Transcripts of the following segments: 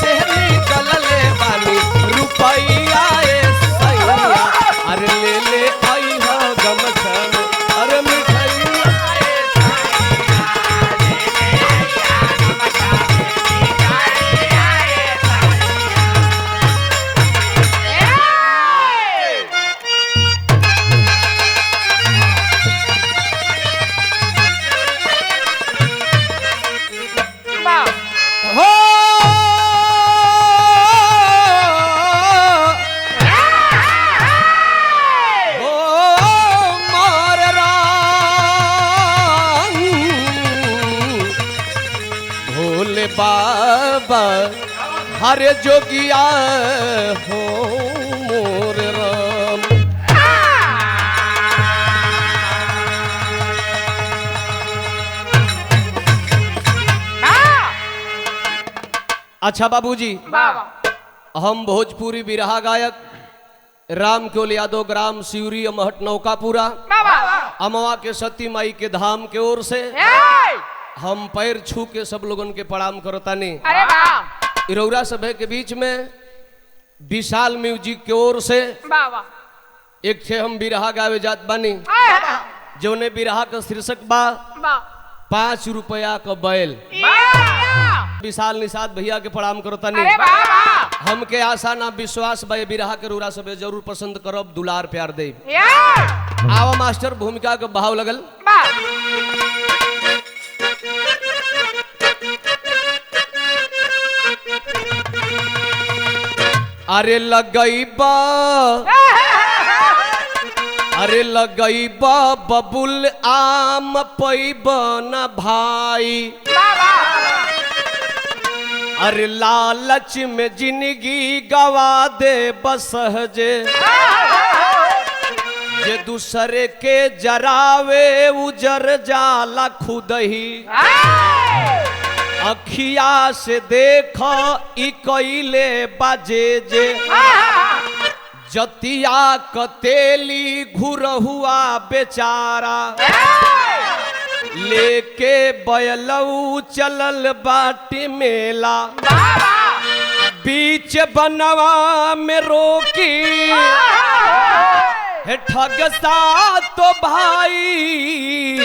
से निकलले बानी रुपैया ए सैया अरे ले ले आई हा गमछा में अरे मिठाइया ए सैया ले ले आई हा गमछा में मिठाइया ए सैया हो भोले बाबा हरे जोगिया हो मोर राम। अच्छा बाबूजी हम भोजपुरी बिरहा गायक राम केवल यादव ग्राम सिवरी महट नौकापुरा अमवा के सती माई के धाम के ओर से हम पैर छू के सब लोगन के प्रणाम करतानी। इरौरा सभा के बीच में विशाल म्यूजिक के ओर से एक छे हम बिरहा गावे जात बानी जौने बिरहा का शीर्षक बा 5 रुपया का बैल। विशाल निषाद भैया के प्रणाम करतानी। हमके आशा ना विश्वास बा बिरहा के रौरा सब जरूर पसंद करब दुलार प्यार दे। आवा मास्टर भूमिका के भाव लगल। अरे लगईबा अरे लगईबा बबुल आम पैबन भाई अरे लालच में जिंदगी गवा दे बसहजे जे दूसरे के जरावे उजर जाला खुद ही अखिया से देख ई कइले बाजे जे जतिया कतेली घुरहुआ बेचारा लेके बैलऊ चलल बाटी मेला बीच बनवा में रोकी है ठगसा तो भाई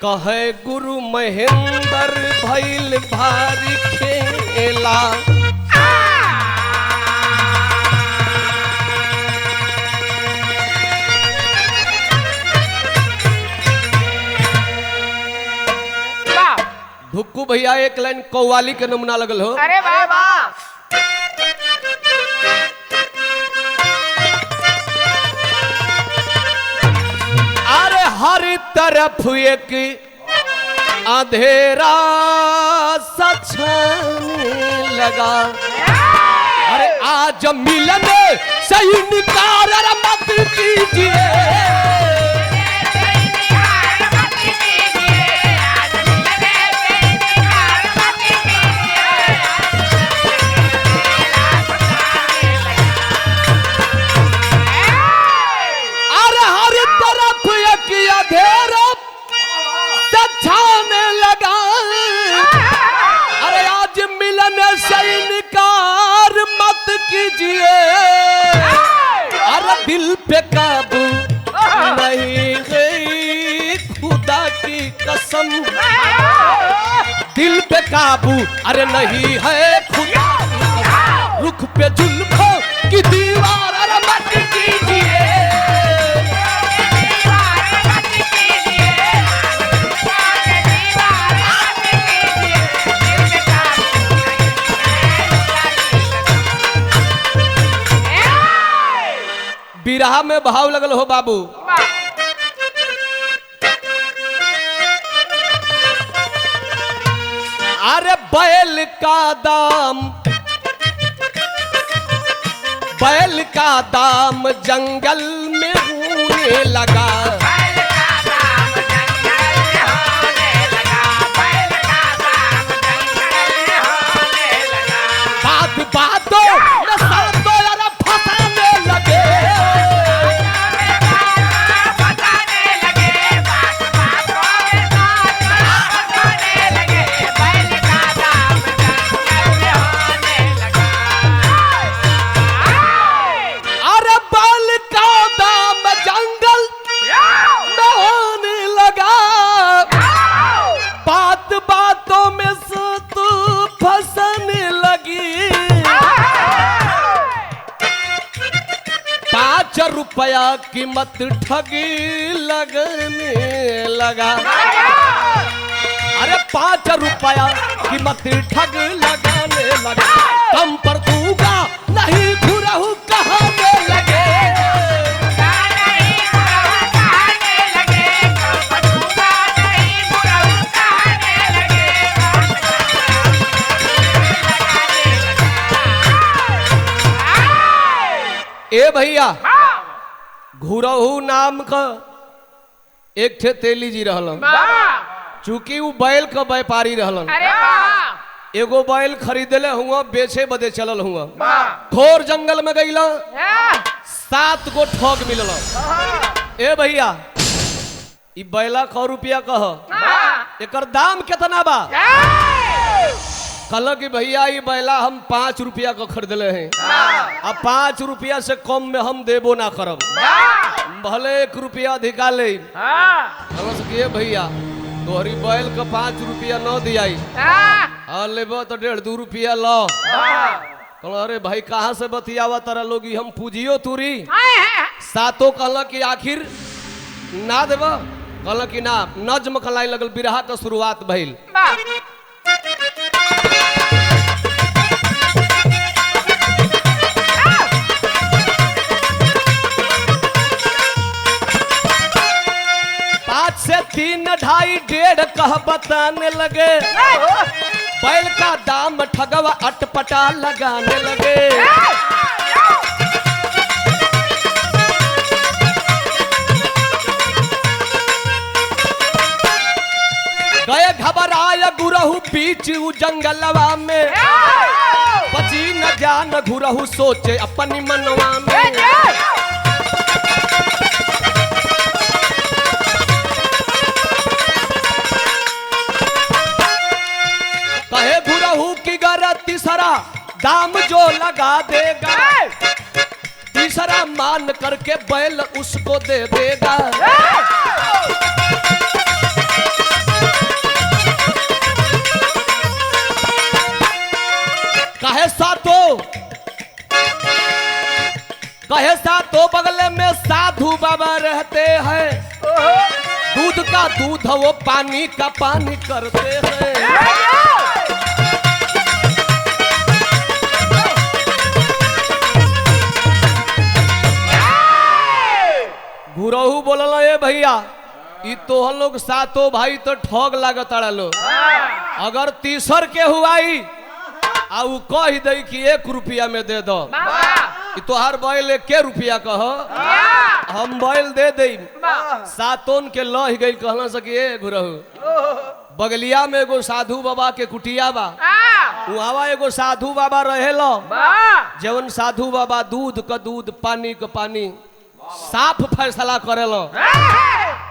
कहे गुरु महेंद्र भइल भारी खेला। भुक्कू भैया एक लाइन कव्वाली के नमूना लगल हो। अरे वाह वाह अरे हर तरफ एक अंधेरा सा छाने लगा अरे आज मिलन से इनकार मत कीजिए छाने लगा अरे आज मिलन से इनकार मत कीजिए अरे दिल पे काबू नहीं है खुदा की कसम दिल पे काबू अरे नहीं है खुदा रुख पे जुल्फों की दीवार अरे मत कीजिए बिरहा में भाव लगल हो बाबू। अरे बैल का दाम जंगल में होने लगा बात बातों में सातों यार फंसाने लगे रुपया कीमत ठगी लगने लगा। अरे 5 रुपया कीमत ठग लगाने लगा। कम पर दूंगा नहीं घुरहु कहने लगे। ए भैया घुरहु नाम का एक ठे तेली जी रहलन। चूंकि वो बैल का व्यापारी रहलन। एगो बैल खरीदले हुआ बेचे बदे चलल हुआ। घोर जंगल में गईला 7 गो ठग मिलल। ए भैया ई बैला क रुपया कह एकर दाम कितना बा? कहल कि भैया ई बैला हम 5 रुपया का खरीदले हैं। अब 5 रुपया से कम में हम देबो ना करब। भले 1 रुपया अधिका ले। भैया तोहरी बैल का 5 रुपया न दियाई लेबो तो 1.5-2 रुपया लो। अरे भाई कहाँ से बतियावा तारा लोग हम पूजियो तुरी। सातो कहल कि आखिर ना देब। कहल कि ना नज्म कलाई लगल बिरहा का शुरुआत भइल। से 3, 2.5, 1.5 कह बताने लगे। बैल का दाम ठगवा अटपटा लगाने लगे। गए घबराया गुरहु बीच जंगलवा में। बची न जान गुरहु सोचे अपनी मनवा में। कहे गुरहु की गर तीसरा दाम जो लगा देगा। तीसरा मान करके बैल उसको दे देगा। कहे सातो बगले में साधु बाबा रहते हैं। दूध का दूध वो पानी का पानी करते हैं। गुरहु बोलल ए भैया ई तोहन लोग सातो भाई तो ठग लागत लो। अगर तीसर के हुआई आ उ कह दे कि 1 रुपया में दे दो। तोहार बैल 1 रुपया कह हम बैल दे दे। सातोन के लह गई कहना सके ए गुरहु बगलिया में एगो साधु बाबा के कुटिया बा। वहां एगो साधु बाबा रहेलो। जवन साधु बाबा दूध का दूध पानी का पानी साफ फैसला करेलो।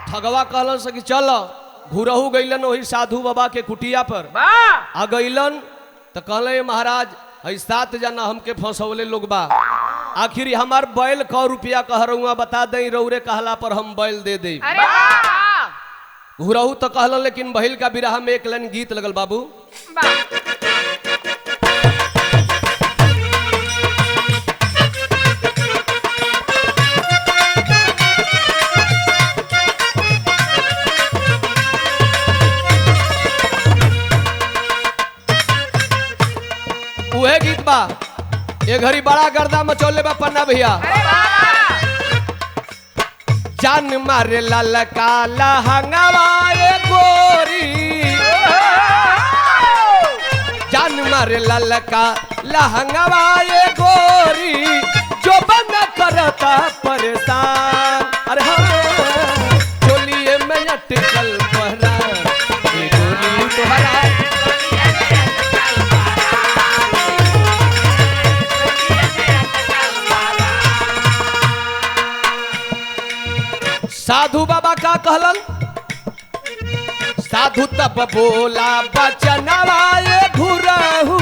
ठगवा कहलन से कि चलो। घुरहु गईलन वही साधु बाबा के कुटिया पर। आ गईलन तो कहले महाराज 7 जना हमके फंसौले लोग बा। आखिर हमार बैल 1 रुपया कह रहुआ बता दे रौरे कहला पर हम बैल दे दे। घुरहु तो कहलन लेकिन बैल का बिरहा में एक लाइन गीत लगल बाबू। उहे गीत बा ये घड़ी बड़ा गर्दा मचोले बा पन्ना भैया। जान मारे लाल काला हंगवाए गोरी। जान मारे लाल काला हंगवाए गोरी जो बन करता परेशान। अरे हाँ चोलिए में अटकल पहरा गोरी तुम्हारा। साधु बाबा का कहलन। साधु तब बोला बचनवाए घुरहु।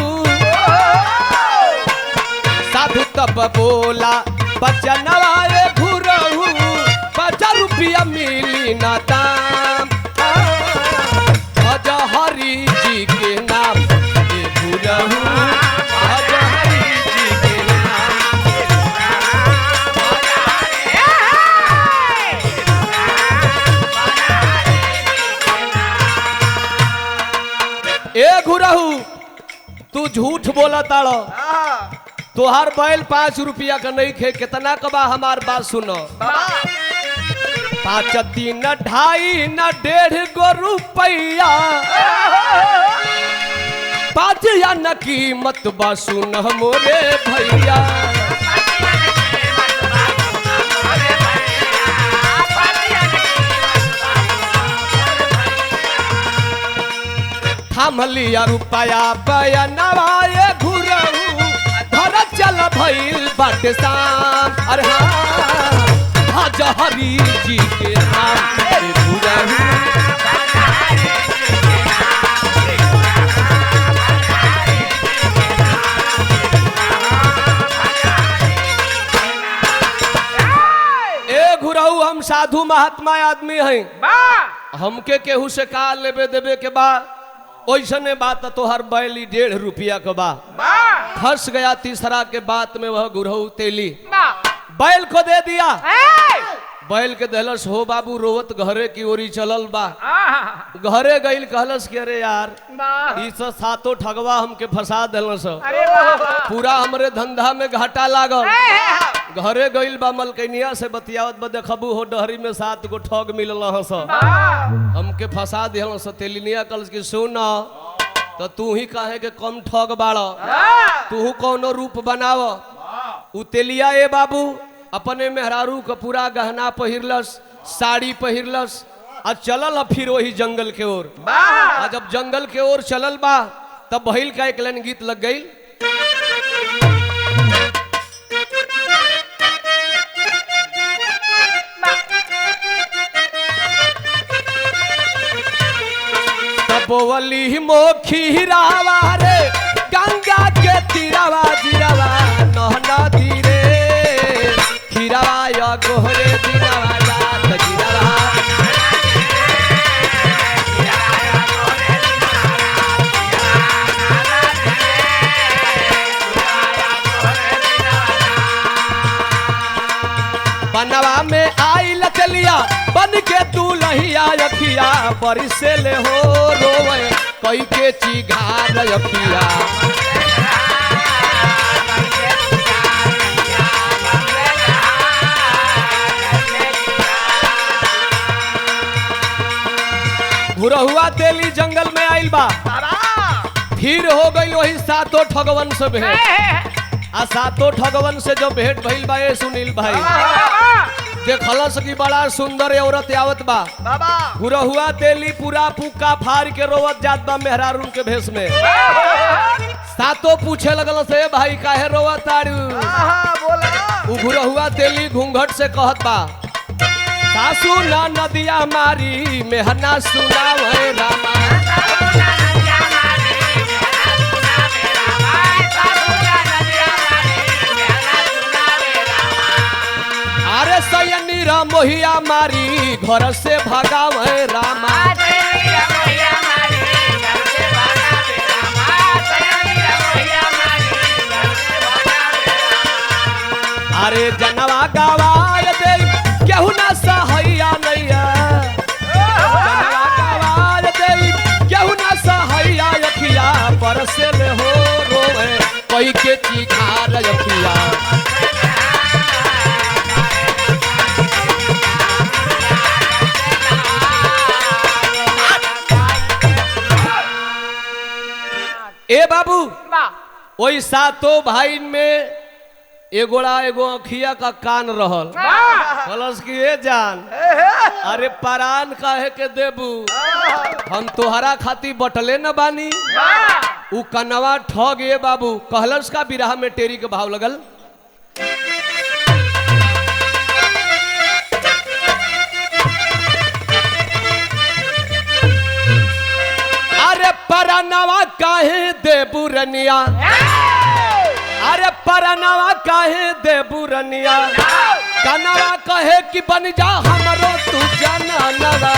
साधु तब बोला बचनवाए घुरहु। 5 रुपया मिली ना दाम। हरि जी के नाम घुरहु। हरि जी के नाम तू झूठ बोला ताड़ो। तोहार बैल 5 रुपया का नहीं खे, कितना कबा हमार बात सुनो। 5 3 2.5 न 1.5 गो रुपया, 5 या न कीमत बा सुन मोरे भैया। थाम लिया रुपया बयनवा ये घुरहू, घर चल भइल बाटे शाम। अरे हाँ जहरी जी के नाम अरे घुरहू। ए घुरहू हम साधु महात्मा आदमी हैं, हमके केहू से का लेबे देबे के बा। ओइसने बात तो हर बैली 1.5 रुपया का बा। फंस गया तीसरा के बात में वह गुरहू तेली, बैल को दे दिया। बैल के दहलस हो बाबू रोवत घरे की ओरी चलल बा। घरे गईल कहलस कि अरे यार ई सब सातो ठगवा हमके फंसा देलस, पूरा हमरे धंधा में घाटा लागल। घरे गईल बा मलकनिया से बतियावत बा, देखबू हो डहरी में 7 गो ठग मिलल हस, हमके फंसा दिहल। तेलिनिया कलस कि सुन तो तू ही कहे के कम ठग बाड़, तू कौनो रूप बनाव। उ तेलिया ए बाबू अपने मेहरारू का पूरा गहना पहिरलस, साड़ी पहिरलस और चलल फिर वही जंगल के ओर। जब जंगल के ओर चलल बा तब बहिल का एक लाइन गीत लग गई। बोवली मोखी रावा रे गंगा के तीरावा जीरावा नहना धीरे खीरावा या गोहरे दिनावा जात जीरावा। बनवा में आई लचलिया बन के तू लहिया अखिया, बरिसे ले हो रोवे कई के चिघार अखिया। घुरहुआ तेली जंगल में आइल बा, फिर हो गई वही सातों ठगवन से भेंट। आ सातों ठगवन से जो भेंट भइल बा ए सुनील भाई, देखलस की बड़ा सुंदर औरत आवत बा। घुरहुआ तेली पूरा पुक्का फाड़ के रोवत जात बा मेहरारू के भेष में। सातों पूछे लगल से भाई काहे रोवत तारू। उ घुरहुआ तेली घूंघट से कहत बा, सासू ना नदिया मारी मेहना सुनावे रामा। अरे सयनी मोहिया मारी घर से भगावे रामा। अरे जनवा गवाय दे केहू ना सहैया नैया, जनवा गवाय दे केहू ना सहैया अखिया, बरसे ले हो रोवे कोई के चिघार अखिया। ए बाबू वही सातों भाई में एगोड़ा एगो अखिया का कान रहल। कलस की ए जान अरे परान काहे के देबू, हम तोहरा खाती बटले न बानी। उ कनवा ठग ए बाबू कहलस का बिरहा में टेरी के भाव लगल। अरे परनवा काहे देबू रनिया, अरे परनवा काहे देबू रनिया, कनवा कहे कि बन जा हमरो तू जाननवा।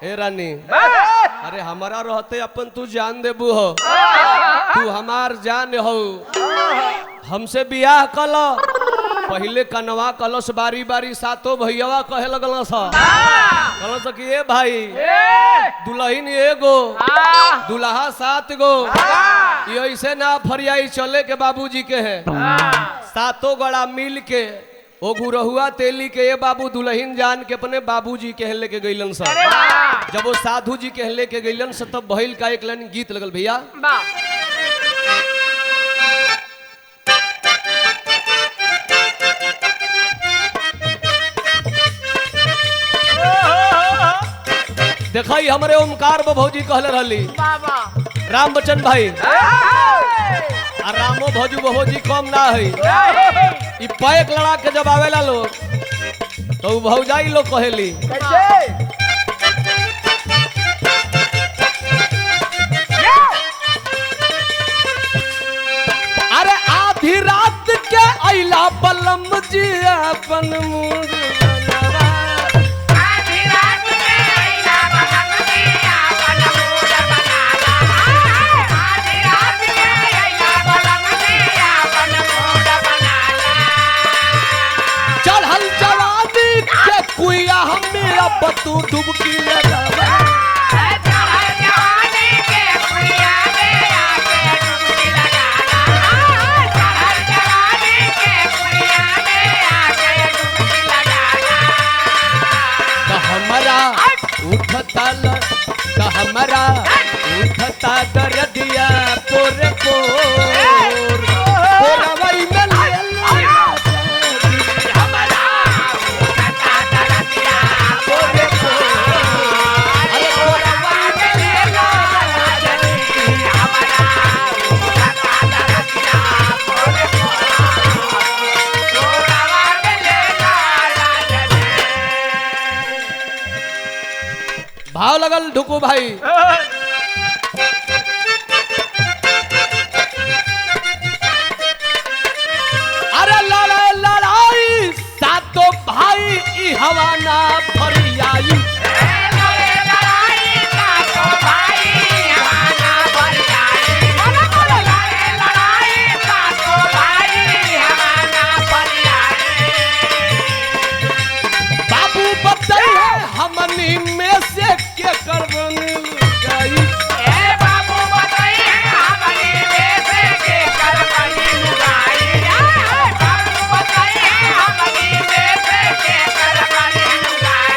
ए रानी अरे हमारा रहते अपन तू जान देबू हो, तू हमार जान हो, हमसे बियाह कल। पहले कनवा कलश बारी बारी सातों भैया कहे लगल सा कहल सकिए भाई दुल्हन एगो दुल्हा 7 गो ये ऐसे ना फरियाई चले के बाबूजी के है 7 गड़ा मिल के ओ गुरहुआ तेली के ये बाबू दुल्हन जान के अपने बाबूजी के लेके गईलन सब। जब वो साधु जी के लेके गईलन सब तब बहिल का एक लाइन गीत लगल भैया। देखा हमारे ओमकार भौजी कहले रहली राम बच्चन भाई और रामो भौजू भौजी कम ना है इ पैक लड़ा के जब आवेला लोग तो भौजाई लोग कहेली अरे आधी रात के अइला बलम जी अपन मुंड तू डुबकी लगावा हमारा उठता दर्दिया पोरे पोर पोरवई में भाव लगल ढुकू भाई। अरे लड़ाई सातो भाई ई हवाना फरियाई बाबू बताइए हमनी में से के करवन जाई बाबू बताइए हमनी में से के करवन जाई बाबू बताइए हमनी में से के करवन जाई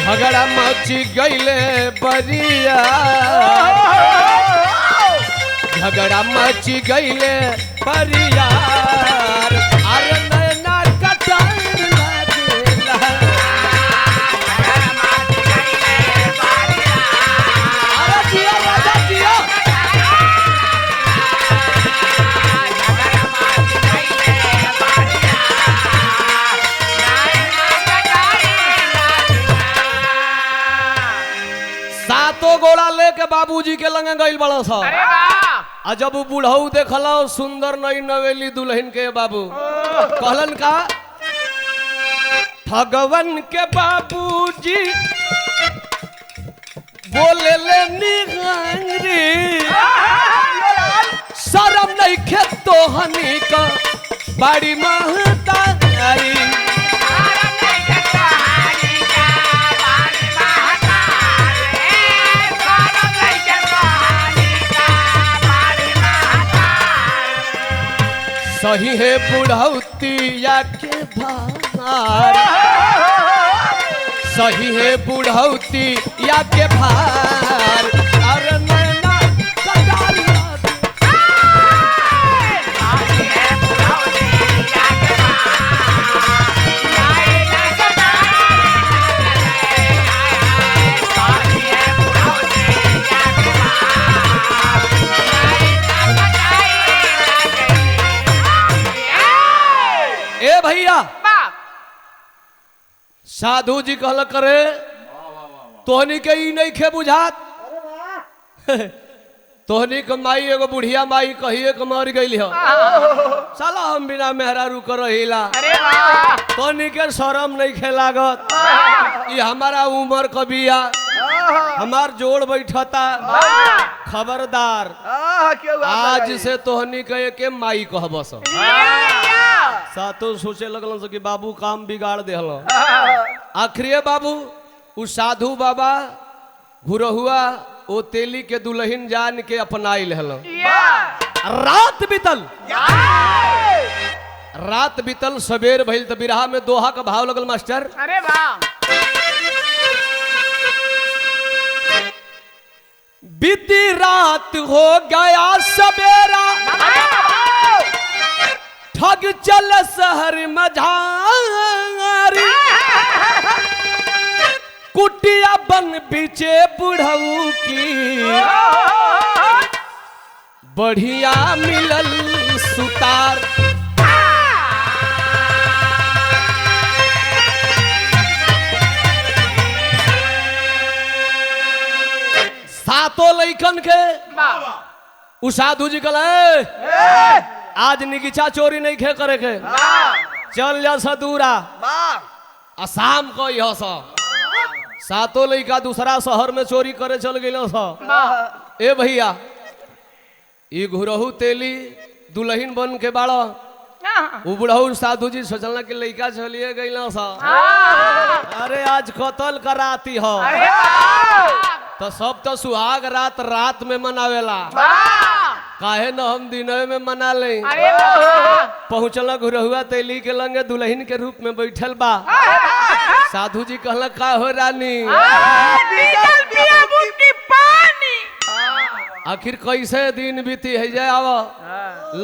झगड़ा मच गईले बरिया झगड़ा मच गईले बरिया अरे नैना कटार गोला लेके बाबूजी के लंगे गइल बड़ा सा आ जब बुढ़ऊ देखलो सुंदर नई नवेली दुल्हन के बाबू कहलन का भगवान के बाबूजी बोले ले निगंरी शर्म नहीं खेतो हनी का बड़ी महतारी सही है बुढ़ौतिया के भार सही है बुढ़ौतिया के भार अरे नैना ए भैया साधु जी कहल करे तोहनी के ई नहीं खे बुझात तोहनी के माई एगो बुढ़िया माई कहिए के मर गई हो साला हम बिना मेहरारू कर रहीला तोहनी के शर्म नहीं खे लागत ये हमारा उम्र कबिया हमार जोड़ बैठता खबरदार आज से तोहनी के के माई कहबस सातो सोचे लगल कि बाबू काम बिगाड़ देहल आखिरी बाबू उ साधु बाबा घुरहुआ ओ तेली के दुल्हन जान के अपनाइल हलो। रात बीतल सवेर भइल तो बिरहा में दोहा का भाव लगल मास्टर। अरे वाह। बीती रात हो गया सवेरा ठग चल शहर मझारी कुटिया बन बीचे बुढ़ऊ की बढ़िया मिलल सुतार। सातों लइकन के उ साधु जी कहले आज निगिचा चोरी नहीं खे करे के चल जा सदूरा आ शाम को यह सातों लइका दूसरा शहर में चोरी करे चल गए। ए भैया ये घुरहू तेली दुल्हन बन के बाड़ा उ बुढ़ऊ साधु जी सोचल कि लइका चलिए गई। अरे आज कतल कराती हो तो सब तो सुहाग रात रात में मनावेला काहे न हम दिन में मना ले। पहुँचल घुरहुआ तेली के लंगे दुल्हन के रूप में बैठल बा। साधु जी कहला का हो रानी आखिर कैसे दिन बीती है जाए आवा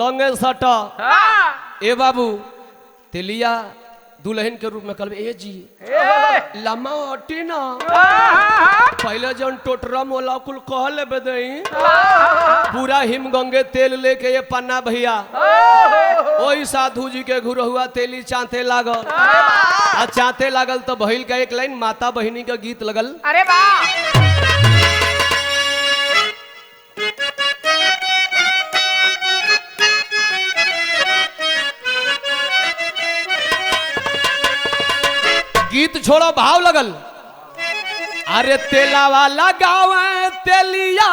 लंगे सट। ए बाबू तेलिया दुल्हन के रूप में कहल ए जी लम्मा हटी ना पहले जन टोटरा मोला कुल कह लेबे दई पूरा हिमगंगे तेल लेके ये पन्ना भैया वही साधु जी के घुरहुआ तेली चांते लागल आ चांते लागल तो भइल का एक लाइन माता बहिनी का गीत लगल। अरे वाह। गीत छोड़ो भाव लगल। अरे तेला वाला गाँव तेलिया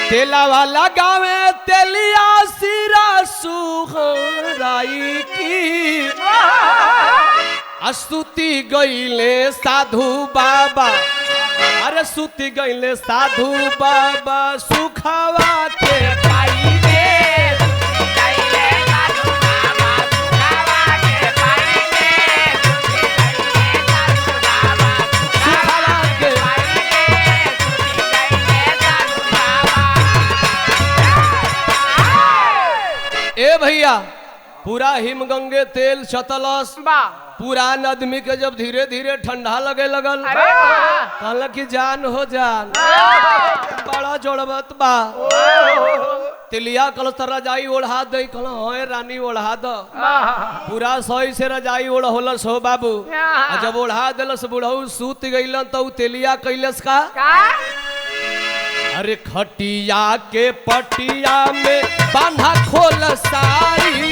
तेला वाला गाँव तेलिया सिरा सुखराई की स्तुति गईले साधु बाबा। अरे स्तुति गईले साधु बाबा सुखवा के पाई दे ए भैया पूरा हिमगंगे तेल चतलस पुरान आदमी के जब धीरे धीरे ठंडा लगे लगल कहल कि जान हो जान बड़ा जोड़बत बा। तिलिया कल तो रजाई ओढ़ा दे कल होए रानी ओढ़ा दो पूरा सोई से रजाई ओढ़ होलस हो बाबू। जब ओढ़ा दिलस बुढ़ऊ सूत गइलन तो तेलिया कैलस का अरे खटिया के पटिया में बांधा खोल सारी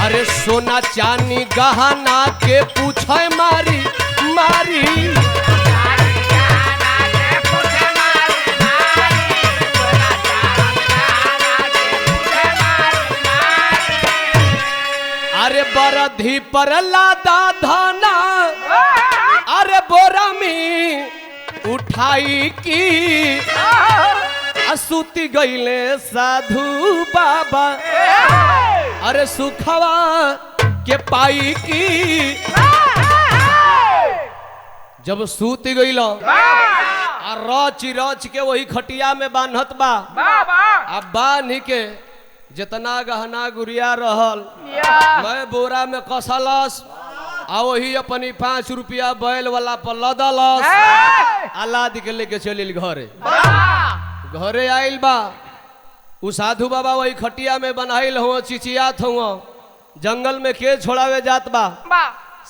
अरे सोना चांदी गहना के पूछे मारी मारी अरे बरधी पर लादा धाना अरे बोरा में उठाई की सूती गईले साधु बाबा। अरे सुखवा के पाई की जब सूती गईल रच रच के वही खटिया में बांधत बा अब बांध के जितना गहना गुड़िया रहल मैं बोरा में कसलस आ वही अपनी 5 रुपया बैल वाला पर लदलस आलाद के लेके चलिल घरे। घरे आइल बा उ साधु बाबा वही खटिया में बनाइल हुआ चिचियात हुआ जंगल में के छोड़ावे जात बा।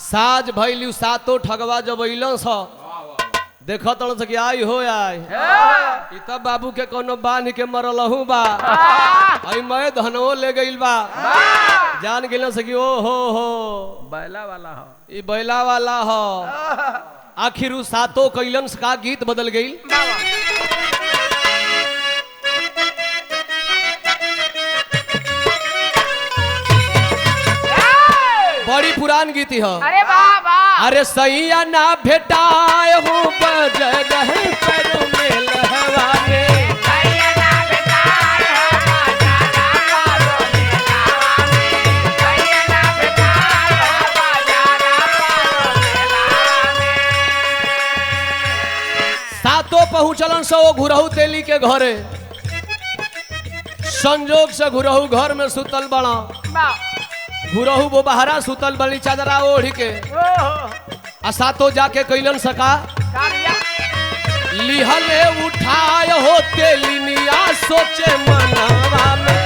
साज भइल सातो ठगवा जब अइलन स देखत से कि आई हो आई ई तब बाबू के कोनो बांध के मरलहू बा आई मैं धनवो ले गइल बा जान गेल से कि ओ हो बैला वाला हो ई बैला वाला हो आखिर उ सातों कैलन का गीत बदल गई। बड़ी पुरान गीत है। अरे वाह वाह। अरे सैया ना भेटाए हो बजगह पर में लहवाने। सातों पहुंचलन सो घुरहू तेली के घरे। संजोग से घुरहू घर में सुतल बड़ा। घुरहू वो बहरा सुतल बड़ी चादरा ओढ़ के। आ सातों जाके कैलन सका लिहले उठाए हो तेलिनिया सोचे मनवा में।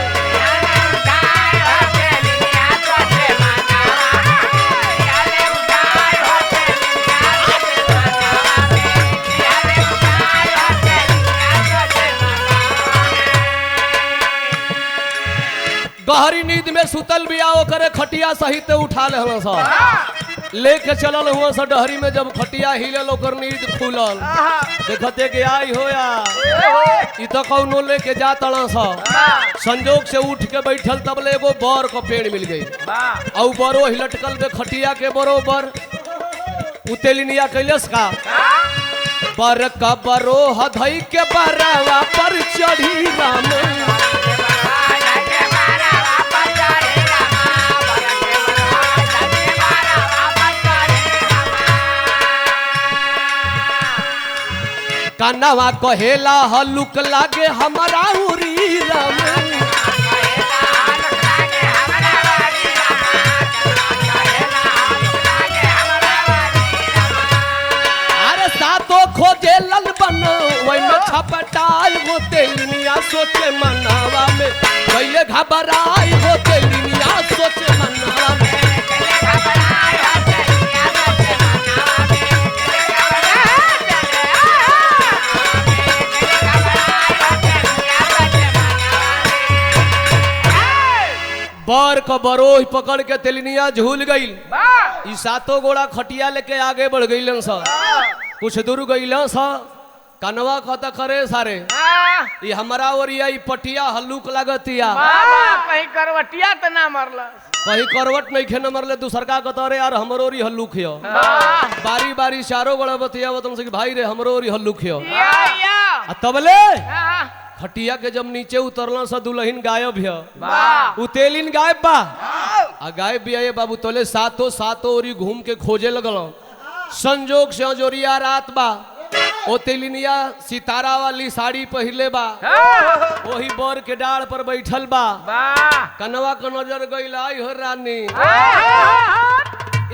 गहरी नींद में सुतल बिया ओकरे खटिया सहित उठा ले सा लेके चलल हुआ सा डहरी में। जब खटिया हिलल ओकर नींद खुलल देखते कि आई होया इ तो कौनो लेके जा तड़ा सा। संजोग से उठ के बैठल तब ले एगो बर का पेड़ मिल गई। और बरो हिलटकल बे खटिया के बरोबर उतेलिनिया कैलस का बर का बरो हधई के बरावा पर चढ़ी राम। कानवा कहेला हलुक लागे हमारा उरी राम। अरे सातों खोजे लल बनो वही में छपटाई हो तेलिनिया सोचे मनवा में। पहले घबराई हो तेलिनिया सोचे मनवा में। बर का बरोह पकड़ के तेलिनिया झूल गई। ई सातों गोड़ा खटिया लेके आगे बढ़ गई सा। कुछ दूर गई सा कनवा कहता करे सारे ये हमारा ओरिया ई पटिया हल्लुक लागतिया। कहीं करवटिया तो ना मरल। कहीं करवट नहीं खे न मरले दूसर का कहता यार हमरो ओरी हल्लुक हियो। बारी बारी चारों गोड़ा बतिया तुमसे भाई रे हमरो ओरी हल्लुक हियो। तबले खटिया के जब नीचे उतरल सा दुल्हन गायब है। उतेलिन गायब बा। आ गायब भी है बाबू तोले सातों ओरी घूम के खोजे लगल। संजोग से अजोरिया रात बा। ओ तेलिनिया सितारा वाली साड़ी पहले बा। वही बर के डाड़ पर बैठल बा। कनवा का नजर गई आई हो रानी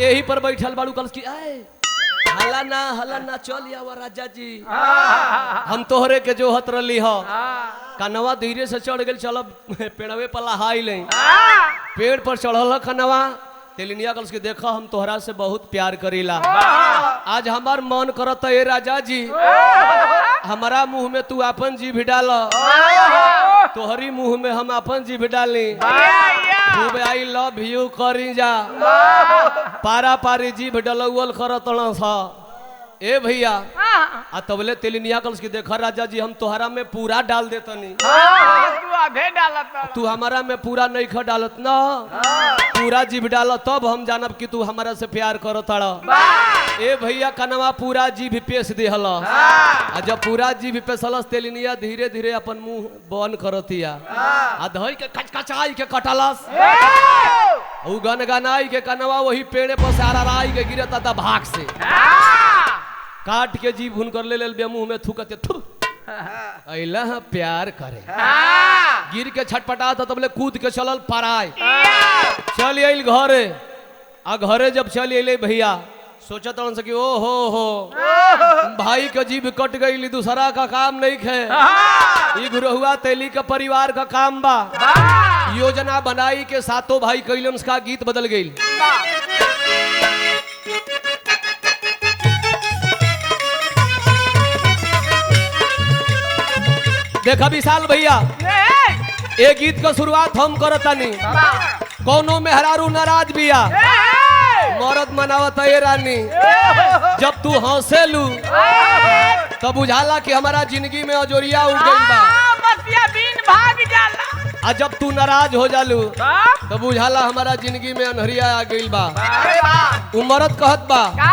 यही पर बैठल बाड़ू कल की आए हला ना चल आवा राजा जी हम तोहरे के जोहत रली हो। कनवा धीरे से चढ़ गई चल पेड़वे पर लहाई ले। पेड़ पर चढ़ल कनवा तेलिनिया कल के देखा हम तोहरा से बहुत प्यार करीला। आज हमार मन करता है राजा जी हमारा मुंह में तू अपन जीभ डाल। तोहरी मुंह में हम अपन जीभ डाली। खूब आई लव यू करी जा पारा पारी जीभ डलौल करत सा। ए भैया आ तबले तेलिनिया कल की देखा राजा जी हम तोहरा में पूरा डाल देतनी। तू हमारा में पूरा नहीं खा डालत ना पूरा जीभ डाल तब हम जानब कि तू हमारा से प्यार करो ताड़ा। ए भैया कनवा पूरा जीभ पेश दिहल। आ जब पूरा जीभ पेशलस तेलिनिया धीरे धीरे अपन मुंह बंद करतिया। आ धई के कचकचाई के कटलस। उ गनगनाई के कनवा वही पेड़े पर सारा राई के गिरता था भाग से काट के जीभ हुनकर ले लेल मुंह में थूकते थू अइला प्यार करे। गिर के छटपटा था तबले कूद के चलल पराय चल आइल घरे। आ घरे जब चल अले भैया सोचत से कि ओ हो भाई का जीभ कट गई दूसरा का काम नहीं खे। ई गुरहुआ तेली का परिवार का काम बा। योजना बनाई के सातों भाई कैलन का गीत बदल गई। देखा विशाल भैया ए गीत का शुरुआत हम करतानी। कौनो मेहरारू नाराज बिया मरद मनावत है रानी। जब तू हंसेलू तो बुझाला कि हमारा जिंदगी में अजोरिया उग गई बा। बतिया बीन भाग जाला। आ जब तू नाराज हो जालू तो बुझाला हमारा जिंदगी में अनहरिया आ गई बा। अरे वाह उमरत कहत बा का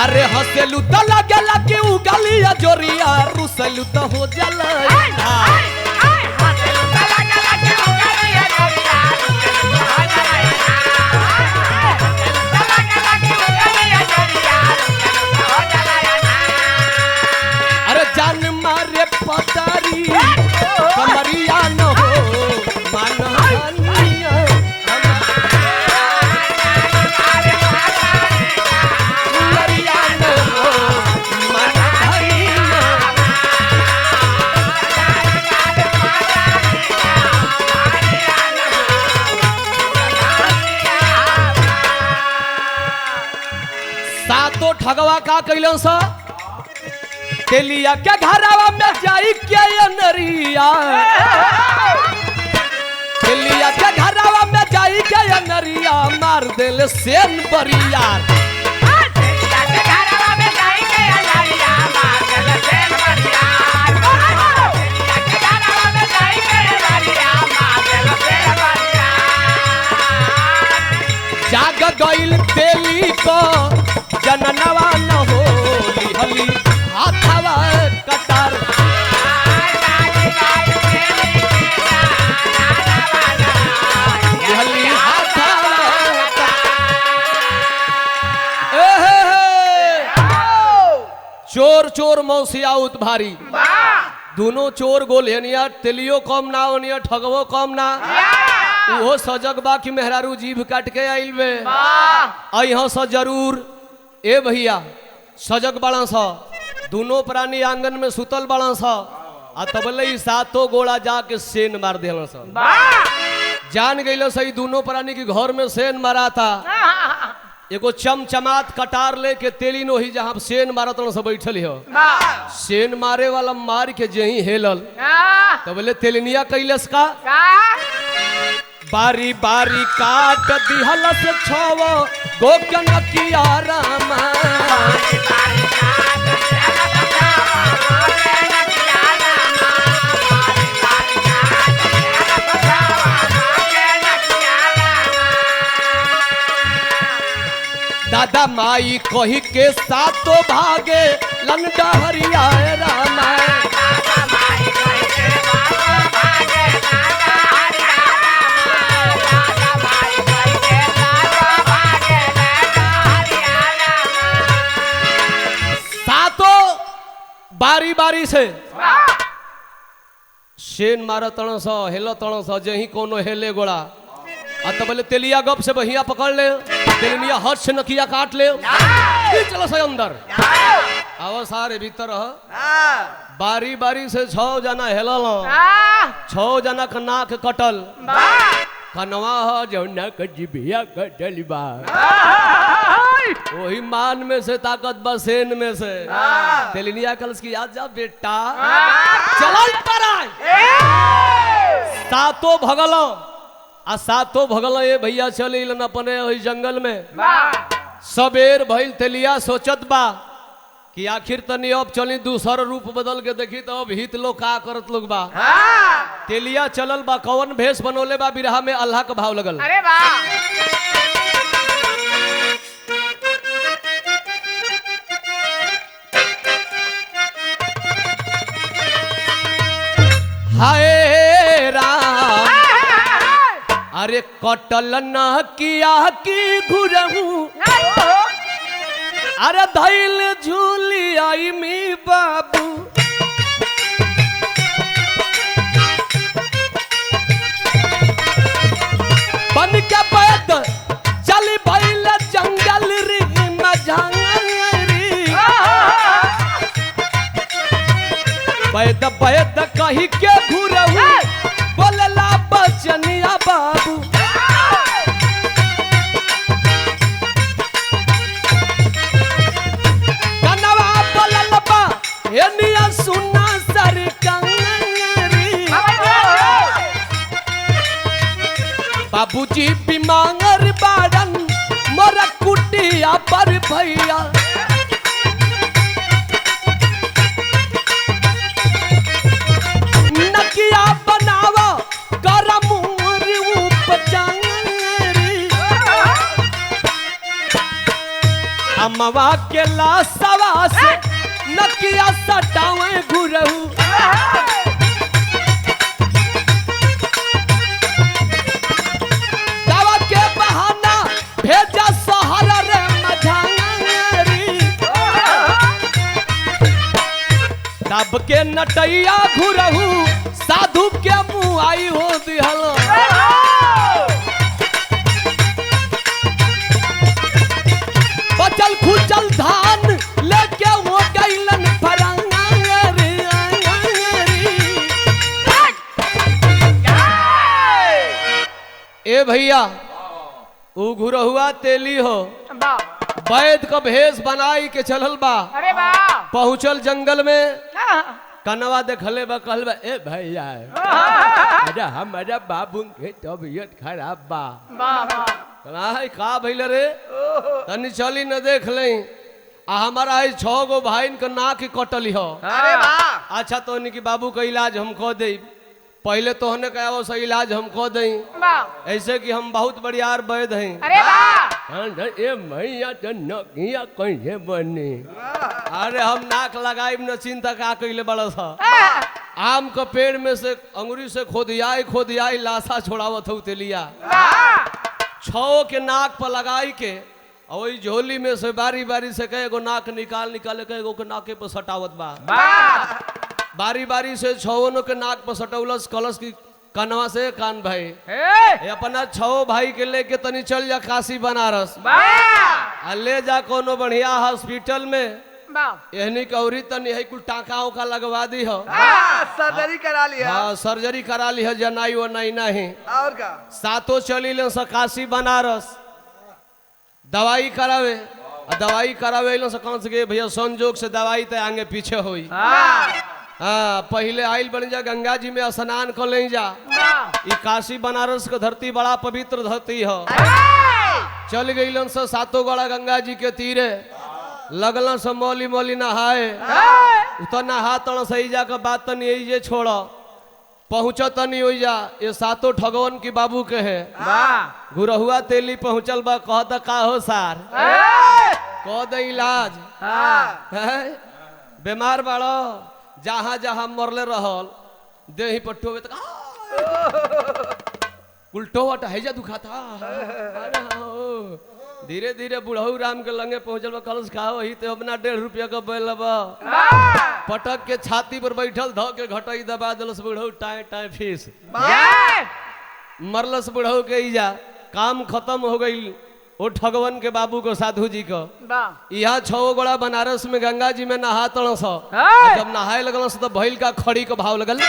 अरे हंसेलू तो लगेला कि उगली अजोरिया, रुसलू तो हो जाला जान मारे पतारी कमरिया न हो मानहानिया कमरिया न हो मानहानिया। सातो ठगवा का कैलन सा तेलिया के घरवा में जाई के अनरिया, तेलिया के घरवा में जाई के अनरिया मार देले सेन बरिया। जाग गइल तेली को जननवा न हो लिहली हाथवा कटार। लिहली हाथवा चोर चोर मौसिया उत भारी। दोनों चोर गोल हेनिया तेलियो कम ना ओनिया ठगवो कम ना। वो सजग बा कि मेहरारू जीभ काट के आइल बे अइहो स जरूर। ए भैया सजग बड़ा सा दोनों प्राणी आंगन में सुतल बड़ा सा आ तबले ही सातों गोड़ा जाके सेन मार दिया सा। जान गई सही दोनों प्राणी के घर में सेन मारा था। एगो चमचमात कटार लेके तेली नो ही जहाँ सेन मारत सब बैठल हो। सेन मारे वाला मार के जही हेलल तबले तेलिनिया कैलस का बारी बारी काट दिहलस छव गोकन किया रामा। दादा माई कही के सातो भागे लंडा हरिया रामा। बारी बारी से शेन मार तण स हेल तण स जही कोनो हेले गोड़ा आ तबले तेलिया गप से बहिया पकड़ ले तेलिया हट से नकिया काट ले चलो से अंदर आओ सारे भीतर बारी बारी से 6 जना हेलल 6 जना का नाक कटल कनवा ह जौना क जिबिया कटल बा वही मान में से ताकत बसेन में से तेलिनिया कलस की याद जा बेटा चल पर सातो भगल आ सातो भगल ये भैया चले अपने वही जंगल में सबेर भइल तेलिया सोचत बा कि आखिर तनी अब चली दूसर रूप बदल के देखी तो अब हित लोग का करत लोग बा। तेलिया चलल बा कौन भेष बनोले बा बिरहा में अल्लाह का भाव लगल। अरे वाह हाय राम अरे कटल न किया की घुरहू अरे धैल झूली आई मी बाबू बन के बैद चली भैल जंगल री मझंगरी बैद बैद कही के घुरहू बोलला बचनिया बाबू कनवा बोलल बा एनिया सुना सरकंगरी बाबूजी बिमांगर बाड़न मोर नकिया पर भैया नकिया बनावा करमूरी उपचारी अमवा के लासवा से नकिया सटावे घुरहू दवा के बहाना भेजा सहारा रे मझारी तब के नटैया घुरहू साधु के मुँह आई हो दिहल बचल खुचल धान लेके वो गैलन फरंगारी ए भैया ऊ घुरहुआ तेली हो वैद का भेष बनाई के चलल बा अरे वाह पहुंचल जंगल में कनवा देखले बा कहल बा ए भैया अरे हमारा बाबू के तबीयत खराब बा का भइल रे तनी चली न देख ले आ हमारा है 6 गो भाईन के नाक कटली हो अरे वाह अच्छा तो की बाबू का इलाज हम कह दे पहले तोहने का वो सही इलाज हम कह दे ऐसे कि हम बहुत बढ़ियार वैद हैं अरे वाह ए मैया तो नकिया कैसे बनी अरे हम नाक लगाई न चिंता का कैले बड़ा सा आम के पेड़ में से अंगुरी से खोदियाई लाशा छोड़ावत हो तेलिया 6 के नाक पर लगाई के और वही झोली में से बारी बारी से कई गो नाक निकाल कई गो के नाके पर सटावत बा बारी बारी से 6 के नाक पर सटौलस कलश की कनवा से कान भाई अपना 6 भाई के लेके तनी चल जा काशी बनारस आ ले जा कोनो बढ़िया हॉस्पिटल में एहनी कौरी तनी है कुल टाका उका लगवा दी हो सर्जरी करा लिया हाँ सर्जरी करा ली है जनाई वो नहीं और का सातों चली ले काशी बनारस दवाई करावे से कौन से भैया संजोग से दवाई तो आगे पीछे हुई हाँ पहले आइल बन जा गंगा जी में स्नान कर ले जा ई काशी बनारस के धरती बड़ा पवित्र धरती हो चल गई से सातों गड़ा गंगा जी के तीरे लगल से मौली नहाए उतर नहा तन सही जा के बात तनी ये छोड़ पहुँच तनी हो जा ये सातों ठगवन की बाबू के है गुरहुआ तेली पहुँचल बा कह का हो सार कह दे इलाज बीमार बाड़ो जहाँ जहाँ मरले रहल देही पट्टो उल्टो वट हैजा दुखाता धीरे धीरे बुढ़ऊ राम के लंगे पहुंचल कलश खाओ ही तो अपना 1.5 रुपया का बैल पटक के छाती पर बैठल ध के घटई दबा दिलस बुढ़ऊ टाए फीस मरलस बुढ़ऊ के इजा काम खत्म हो गई वो ठगवन के बाबू को साधु जी को यहाँ 6 गोड़ा बनारस में गंगा जी में नहा तड़स जब नहाए लगल तो भैल का खड़ी को भाव लगल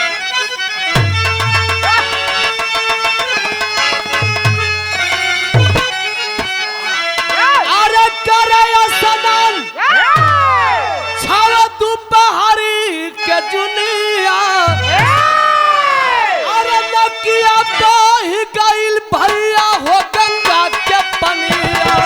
अरे करे स्नान छाओ दोपहरी के जुनिया अरे नकिया तो ही गइल भैया हो गंगा के पनिया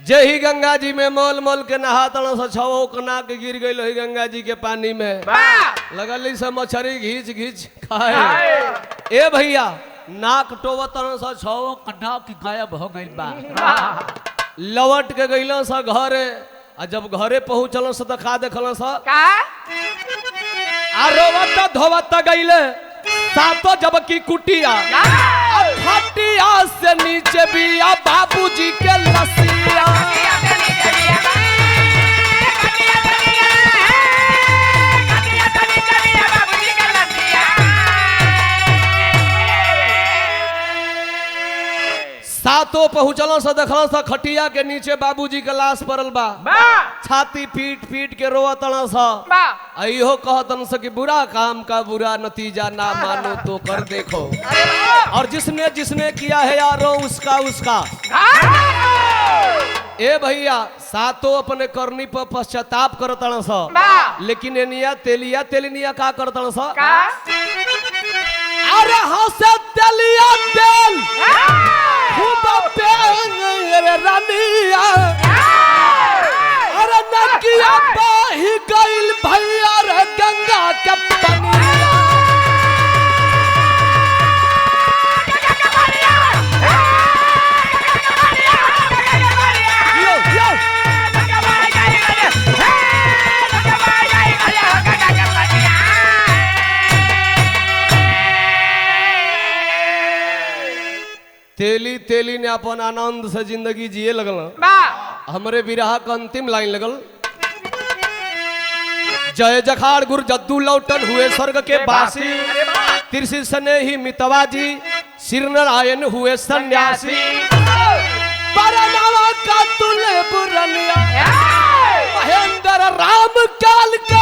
जही गंगा जी में मोल के नहा तन से 6 के नाक गिर गई लोही गंगा जी के पानी में लगल से मछरी घींच खाए ए भैया नाक टोवतन से 6 कटा की गायब हो गई बा लौट के गइल से घरे आ जब घरे पहुंचल से तो का देखल से रोवत धोवत गइले सातो जब की कुटिया खटिया से नीचे बिया बाबूजी के लसिया सातो सातो पहुंचल से देखल सा खटिया के नीचे बाबूजी के लाश पड़ल बा। छाती पीट पीट के रोतन सा। इहो कहतन से कि बुरा काम का बुरा नतीजा ना मानो तो कर देखो, और जिसने जिसने किया है यारो उसका उसका। ए भैया सातो अपने करनी पर पश्चाताप करतन सा, लेकिन एनिया तेलिया तेलिनिया का करतन सा। अरे हंसे तेलिया तेल रानिया, अरे नकिया बही गइल भैया रे गंगा के पनिया। तेली तेली ने अपन आनंद से जिंदगी जिए लगल। हमरे विरहा का अंतिम लाइन लगल, जय जखाड़ गुर जद्दू लौटन हुए स्वर्ग के बासी, तिरसी सने ही मितवा जी सिर नारायण हुए सन्यासी। परनावा का तुले बुरनिया महेंद्र राम काल का